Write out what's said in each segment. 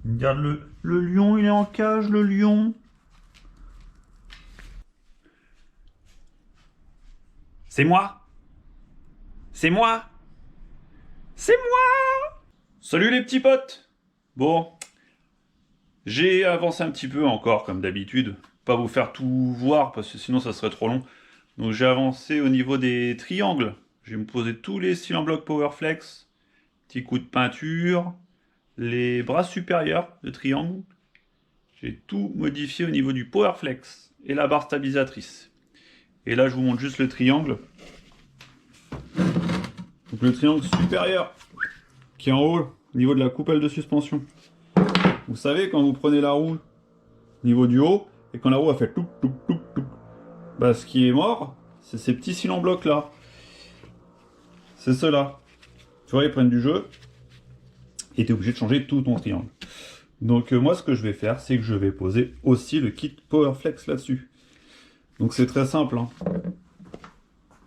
Regarde le lion, il est en cage, le lion. C'est moi. C'est moi. C'est moi. Salut les petits potes. Bon, j'ai avancé un petit peu encore comme d'habitude. Pas vous faire tout voir parce que sinon ça serait trop long. Donc j'ai avancé au niveau des triangles. Je vais me poser tous les styles en bloc Powerflex. Petit coup de peinture. Les bras supérieurs de triangle. J'ai tout modifié au niveau du Powerflex et la barre stabilisatrice. Et là je vous montre juste le triangle. Donc le triangle supérieur qui est en haut au niveau de la coupelle de suspension. Vous savez quand vous prenez la roue au niveau du haut et quand la roue a fait touc touc touc touc, bah ce qui est mort, c'est ces petits cils en bloc là. C'est ceux-là. Tu vois, ils prennent du jeu et t'es obligé de changer tout ton triangle. Donc moi ce que je vais faire, c'est que je vais poser aussi le kit Powerflex là-dessus. Donc c'est très simple. Hein.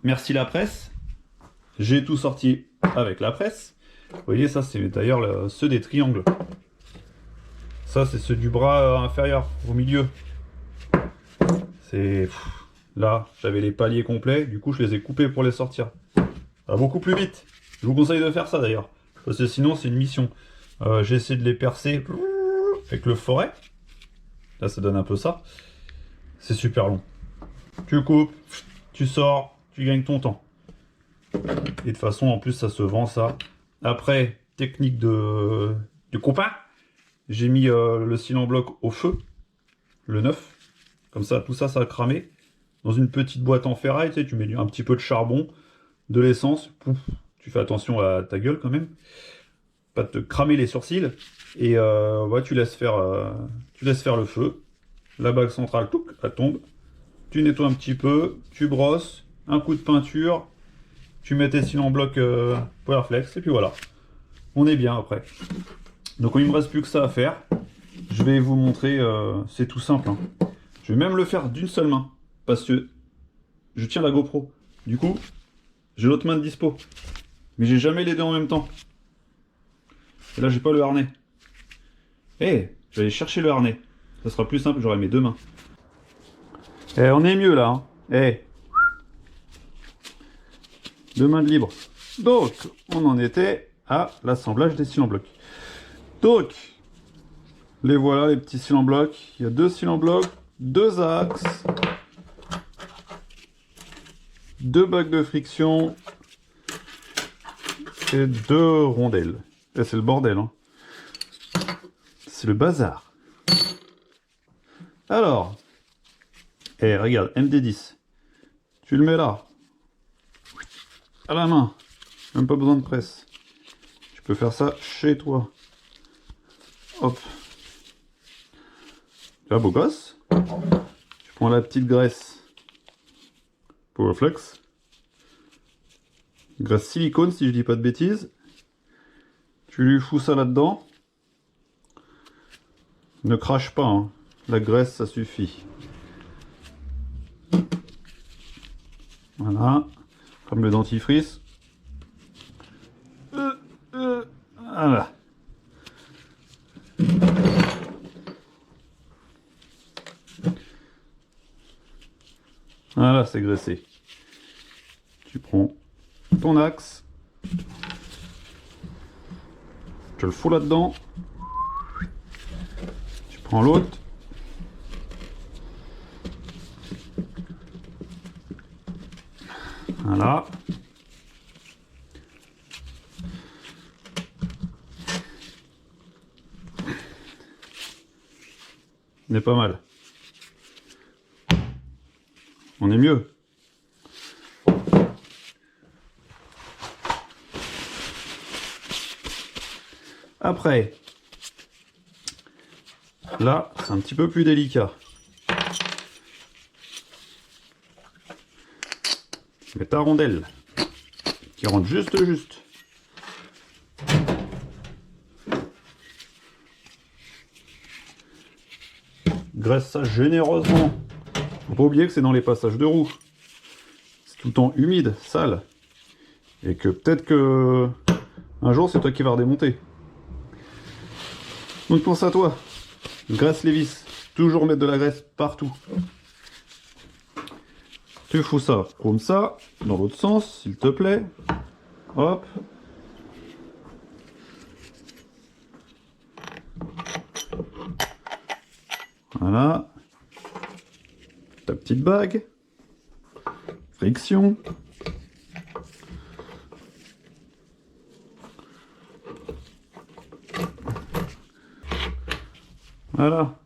Merci la presse. J'ai tout sorti avec la presse. Vous voyez, ça c'est d'ailleurs ceux des triangles. Ça c'est ceux du bras inférieur, au milieu. C'est... Là, j'avais les paliers complets, du coup je les ai coupés pour les sortir. Ça va beaucoup plus vite. Je vous conseille de faire ça d'ailleurs. Parce que sinon c'est une mission. J'ai essayé de les percer avec le forêt. Là ça donne un peu ça. C'est super long. Tu coupes, tu sors, tu gagnes ton temps. Et de toute façon, en plus, ça se vend, ça. Après, technique de copain, j'ai mis le cil en bloc au feu, le neuf. Comme ça, tout ça, ça a cramé. Dans une petite boîte en ferraille, tu sais, tu mets un petit peu de charbon, de l'essence. Tu fais attention à ta gueule quand même. Pas te cramer les sourcils. Et ouais, tu laisses faire le feu. La bague centrale, touc, elle tombe. Tu nettoies un petit peu, tu brosses, un coup de peinture. Tu mets tes cils en bloc Powerflex, et puis voilà. On est bien après. Donc il ne me reste plus que ça à faire. Je vais vous montrer, c'est tout simple. Hein. Je vais même le faire d'une seule main. Parce que je tiens la GoPro. Du coup, j'ai l'autre main de dispo. Mais j'ai jamais les deux en même temps. Et là, j'ai pas le harnais. Eh, je vais aller chercher le harnais. Ça sera plus simple, j'aurai mes deux mains. Eh, on est mieux là. Hein. Eh. Deux mains de libre. Donc, on en était à l'assemblage des cils en bloc. Donc, les voilà, les petits cils en bloc. Il y a deux cils en bloc, deux axes, deux bagues de friction et deux rondelles. Et c'est le bordel, hein. C'est le bazar. Alors, regarde, MD10. Tu le mets là. À la main. Même pas besoin de presse. Tu peux faire ça chez toi. Hop. Tu vois, beau gosse. Tu prends la petite graisse Powerflex. Graisse silicone, si je dis pas de bêtises. Tu lui fous ça là-dedans. Ne crache pas, hein. La graisse, ça suffit. Voilà. Comme le dentifrice. Voilà. Voilà, c'est graissé. Tu prends ton axe. Tu le fous là-dedans. Tu prends l'autre. Voilà. On est pas mal. On est mieux. Après, là, c'est un petit peu plus délicat. Tu mets ta rondelle qui rentre juste. Graisse ça généreusement. Faut pas oublier que c'est dans les passages de roue. C'est tout le temps humide, sale. Et que peut-être que un jour c'est toi qui vas redémonter. Donc pense à toi, graisse les vis, toujours mettre de la graisse partout. Tu fous ça comme ça, dans l'autre sens, s'il te plaît. Hop. Voilà. Ta petite bague. Friction. Voilà.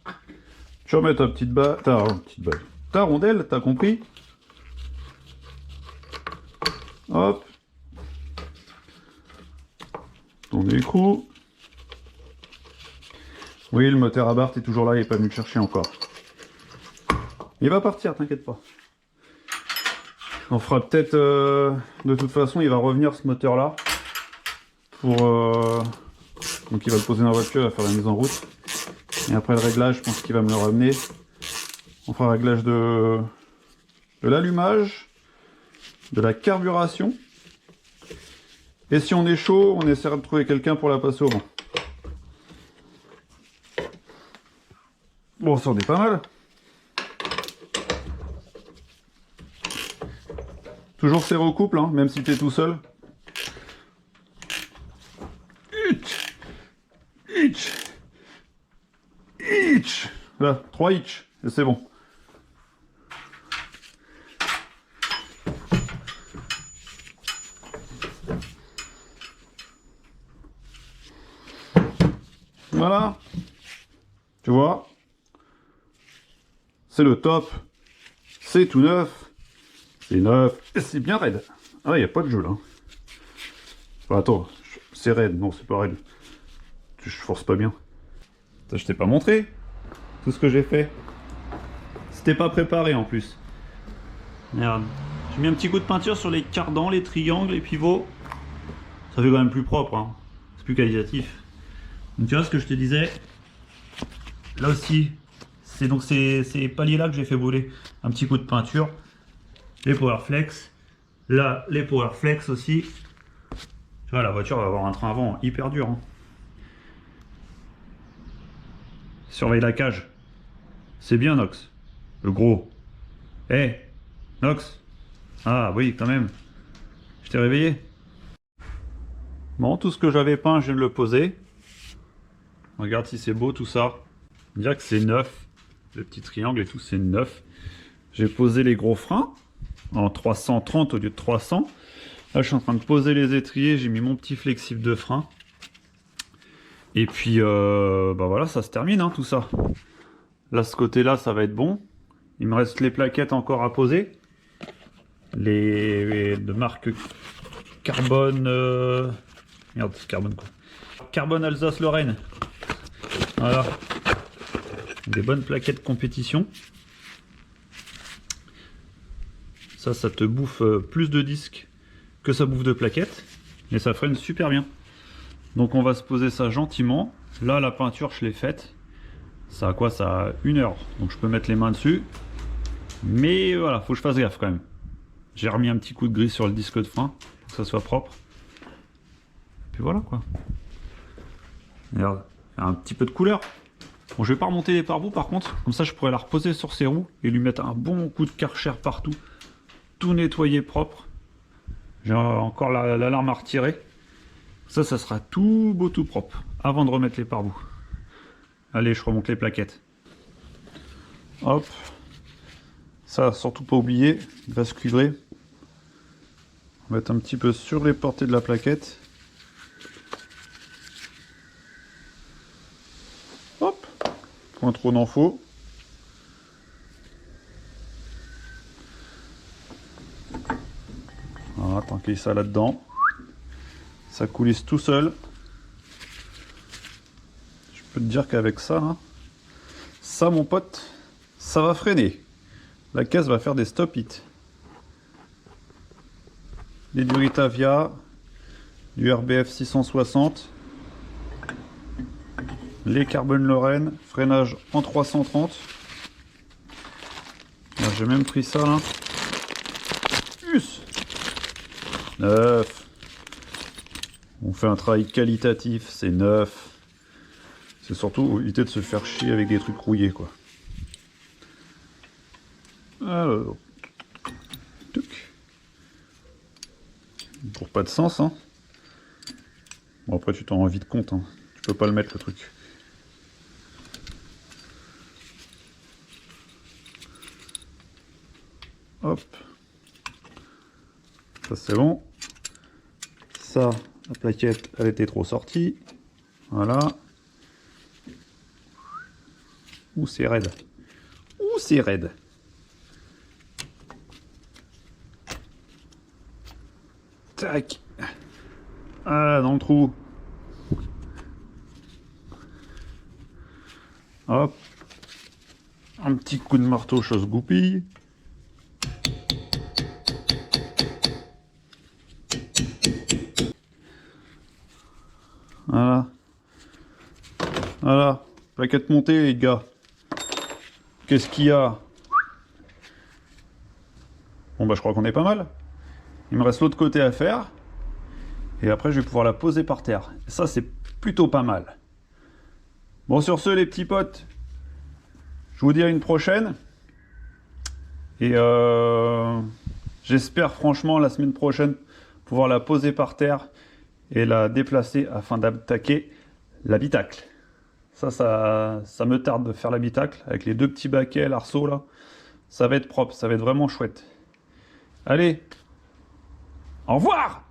Tu remets ta petite bague. Ta rondelle, t'as compris? Hop. Ton écrou. Oui, le moteur à Bart est toujours là, il n'est pas venu le chercher encore. Il va partir, t'inquiète pas. On fera peut-être... de toute façon, il va revenir ce moteur-là. Pour... Donc il va le poser dans la voiture, il va faire la mise en route. Et après le réglage, je pense qu'il va me le ramener. On fera le réglage de l'allumage, de la carburation. Et si on est chaud, on essaiera de trouver quelqu'un pour la passer au vent. Bon, ça en est pas mal. Toujours serré au couple, hein, même si t'es tout seul. Hitch. Là, 3 hitch, et c'est bon. Voilà. Tu vois, c'est le top. C'est tout neuf. C'est neuf. Et c'est bien raide. Ah, il n'y a pas de jeu là. Enfin, attends, c'est raide. Non, c'est pas raide. Je force pas bien. Je t'ai pas montré tout ce que j'ai fait. C'était pas préparé en plus. Merde. J'ai mis un petit coup de peinture sur les cardans, les triangles, les pivots. Ça fait quand même plus propre. Hein. C'est plus qualitatif. Donc tu vois ce que je te disais. Là aussi, c'est donc ces paliers là que j'ai fait brûler. Un petit coup de peinture. Les Powerflex. Là, les Powerflex aussi. Tu vois, la voiture va avoir un train avant hyper dur. Hein. Surveille la cage. C'est bien, Nox. Le gros. Eh, Nox. Ah oui, quand même. Je t'ai réveillé. Bon, tout ce que j'avais peint, je viens de le poser. Regarde si c'est beau tout ça. On dirait que c'est neuf. Le petit triangle et tout, c'est neuf. J'ai posé les gros freins en 330 au lieu de 300. Là, je suis en train de poser les étriers. J'ai mis mon petit flexible de frein. Et puis, bah voilà, ça se termine, hein, tout ça. Là, ce côté-là, ça va être bon. Il me reste les plaquettes encore à poser. Les de marque Carbone... Merde, c'est Carbone quoi. Carbone Alsace-Lorraine. Voilà. Des bonnes plaquettes compétition. Ça te bouffe plus de disques que ça bouffe de plaquettes. Et ça freine super bien. Donc on va se poser ça gentiment. Là, la peinture, je l'ai faite. Ça a quoi? Ça a 1 heure. Donc je peux mettre les mains dessus. Mais voilà, faut que je fasse gaffe quand même. J'ai remis un petit coup de gris sur le disque de frein pour que ça soit propre. Puis voilà quoi. Regarde, il y a un petit peu de couleur. Bon, je vais pas remonter les pare-boues par contre. Comme ça, je pourrais la reposer sur ses roues et lui mettre un bon coup de Karcher partout. Tout nettoyer propre. J'ai encore l'alarme à retirer. Ça sera tout beau, tout propre. Avant de remettre les pare-boues. Allez, je remonte les plaquettes. Hop. Ça, surtout pas oublier, il va se cuivrer. On va mettre un petit peu sur les portées de la plaquette. Hop. Point trop d'en faut. Voilà, tant qu'il y a ça là-dedans. Ça coulisse tout seul. Je peux te dire qu'avec ça, hein, ça mon pote, ça va freiner. La caisse va faire des stop-it. Des Duritavia, du RBF 660, les Carbone Lorraine, freinage en 330. J'ai même pris ça là. Us 9. On fait un travail qualitatif, c'est neuf. C'est surtout éviter de se faire chier avec des trucs rouillés, quoi. Alors... Tuc. Pour pas de sens, hein. Bon, après, tu t'en rends vite compte, hein. Tu peux pas le mettre, le truc. Hop. Ça, c'est bon. Ça, la plaquette, elle était trop sortie. Voilà. Ouh, c'est raide. Ouh, c'est raide. Tac. Ah, dans le trou. Hop. Un petit coup de marteau, chose goupille. Voilà. Voilà. Plaquette montée, les gars. Qu'est-ce qu'il y a? Bon, bah, je crois qu'on est pas mal. Il me reste l'autre côté à faire. Et après, je vais pouvoir la poser par terre. Et ça, c'est plutôt pas mal. Bon, sur ce, les petits potes, je vous dis à une prochaine. Et j'espère franchement, la semaine prochaine, pouvoir la poser par terre et la déplacer afin d'attaquer l'habitacle. Ça me tarde de faire l'habitacle avec les deux petits baquets, l'arceau là. Ça va être propre, ça va être vraiment chouette. Allez, au revoir!